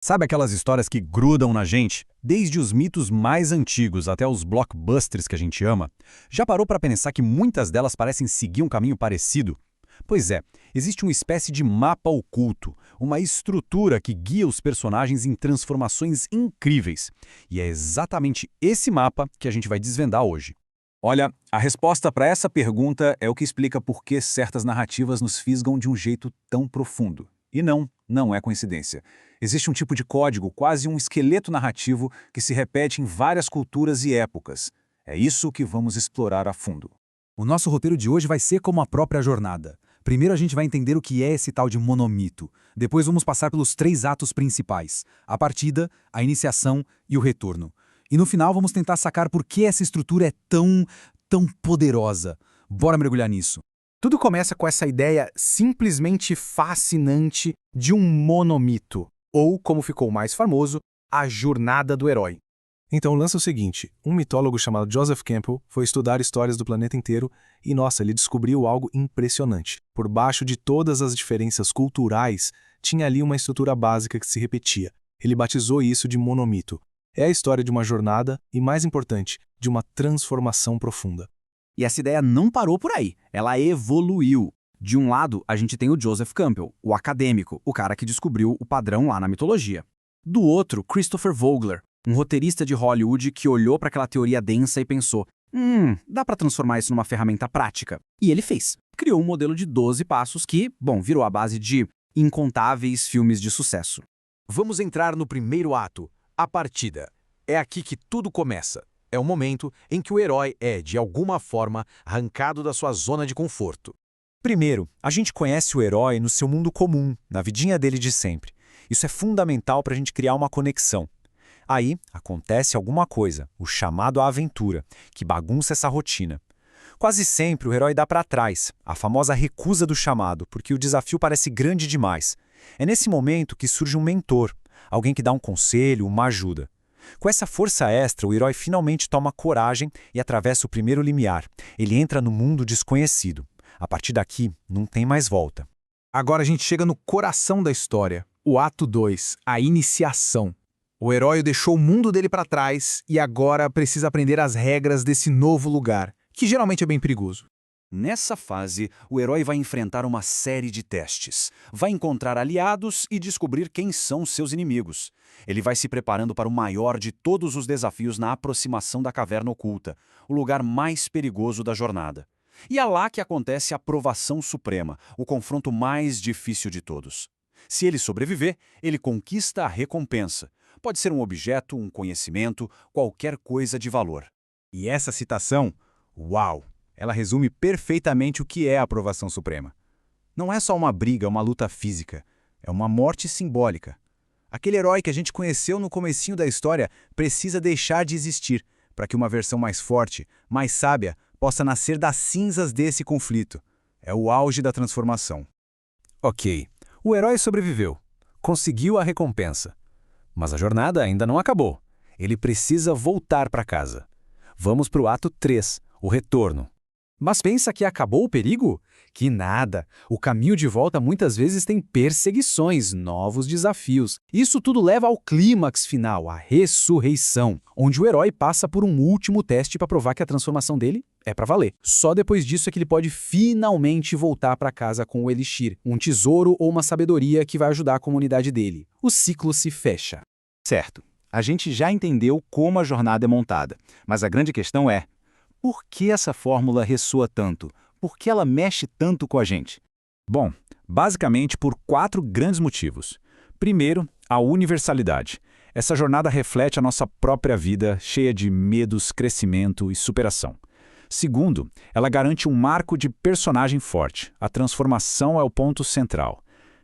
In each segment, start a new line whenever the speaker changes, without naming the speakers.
Sabe aquelas histórias que grudam na gente? Desde os mitos mais antigos até os blockbusters que a gente ama? Já parou para pensar que muitas delas parecem seguir um caminho parecido? Pois é, existe uma espécie de mapa oculto, uma estrutura que guia os personagens em transformações incríveis. E é exatamente esse mapa que a gente vai desvendar hoje. Olha, a resposta para essa pergunta é o que explica por que certas narrativas nos fisgam de um jeito tão profundo. E não é coincidência. Existe um tipo de código, quase um esqueleto narrativo, que se repete em várias culturas e épocas. É isso que vamos explorar a fundo.
O nosso roteiro de hoje vai ser como a própria jornada. Primeiro a gente vai entender o que é esse tal de monomito. Depois vamos passar pelos 3 atos principais: a partida, a iniciação e o retorno. E no final vamos tentar sacar por que essa estrutura é tão poderosa. Bora mergulhar nisso.
Tudo começa com essa ideia simplesmente fascinante de um monomito, ou, como ficou mais famoso, a jornada do herói.
Então lança o seguinte, um mitólogo chamado Joseph Campbell foi estudar histórias do planeta inteiro e, nossa, ele descobriu algo impressionante. Por baixo de todas as diferenças culturais, tinha ali uma estrutura básica que se repetia. Ele batizou isso de monomito. É a história de uma jornada e, mais importante, de uma transformação profunda.
E essa ideia não parou por aí, ela evoluiu. De um lado, a gente tem o Joseph Campbell, o acadêmico, o cara que descobriu o padrão lá na mitologia. Do outro, Christopher Vogler, um roteirista de Hollywood que olhou para aquela teoria densa e pensou: dá para transformar isso numa ferramenta prática. E ele fez. Criou um modelo de 12 passos que, virou a base de incontáveis filmes de sucesso.
Vamos entrar no primeiro ato, a partida. É aqui que tudo começa. É o momento em que o herói é, de alguma forma, arrancado da sua zona de conforto.
Primeiro, a gente conhece o herói no seu mundo comum, na vidinha dele de sempre. Isso é fundamental para a gente criar uma conexão. Aí, acontece alguma coisa, o chamado à aventura, que bagunça essa rotina. Quase sempre o herói dá para trás, a famosa recusa do chamado, porque o desafio parece grande demais. É nesse momento que surge um mentor, alguém que dá um conselho, uma ajuda. Com essa força extra, o herói finalmente toma coragem e atravessa o primeiro limiar. Ele entra no mundo desconhecido. A partir daqui, não tem mais volta.
Agora a gente chega no coração da história, o ato 2, a iniciação. O herói deixou o mundo dele para trás e agora precisa aprender as regras desse novo lugar, que geralmente é bem perigoso.
Nessa fase, o herói vai enfrentar uma série de testes. Vai encontrar aliados e descobrir quem são seus inimigos. Ele vai se preparando para o maior de todos os desafios na aproximação da caverna oculta, o lugar mais perigoso da jornada. E é lá que acontece a provação suprema, o confronto mais difícil de todos. Se ele sobreviver, ele conquista a recompensa. Pode ser um objeto, um conhecimento, qualquer coisa de valor.
E essa citação, uau! Ela resume perfeitamente o que é a aprovação suprema. Não é só uma briga, uma luta física. É uma morte simbólica. Aquele herói que a gente conheceu no comecinho da história precisa deixar de existir para que uma versão mais forte, mais sábia, possa nascer das cinzas desse conflito. É o auge da transformação.
Ok, o herói sobreviveu. Conseguiu a recompensa. Mas a jornada ainda não acabou. Ele precisa voltar para casa. Vamos para o ato 3, o retorno.
Mas pensa que acabou o perigo? Que nada! O caminho de volta muitas vezes tem perseguições, novos desafios. Isso tudo leva ao clímax final, a ressurreição, onde o herói passa por um último teste para provar que a transformação dele é para valer. Só depois disso é que ele pode finalmente voltar para casa com o Elixir, um tesouro ou uma sabedoria que vai ajudar a comunidade dele. O ciclo se fecha.
Certo, a gente já entendeu como a jornada é montada, mas a grande questão é: por que essa fórmula ressoa tanto? Por que ela mexe tanto com a gente?
Bom, basicamente por 4 grandes motivos. Primeiro, a universalidade. Essa jornada reflete a nossa própria vida, cheia de medos, crescimento e superação. Segundo, ela garante um marco de personagem forte. A transformação é o ponto central.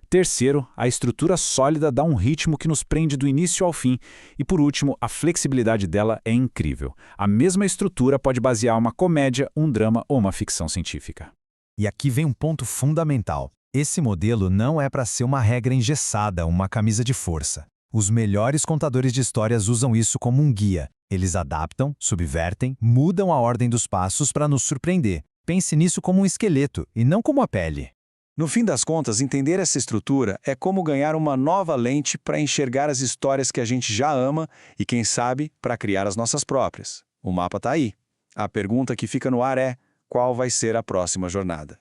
Terceiro, a estrutura sólida dá um ritmo que nos prende do início ao fim. E por último, a flexibilidade dela é incrível. A mesma estrutura pode basear uma comédia, um drama ou uma ficção científica.
E aqui vem um ponto fundamental. Esse modelo não é para ser uma regra engessada, uma camisa de força. Os melhores contadores de histórias usam isso como um guia. Eles adaptam, subvertem, mudam a ordem dos passos para nos surpreender. Pense nisso como um esqueleto e não como a pele.
No fim das contas, entender essa estrutura é como ganhar uma nova lente para enxergar as histórias que a gente já ama e, quem sabe, para criar as nossas próprias. O mapa está aí. A pergunta que fica no ar é: qual vai ser a próxima jornada?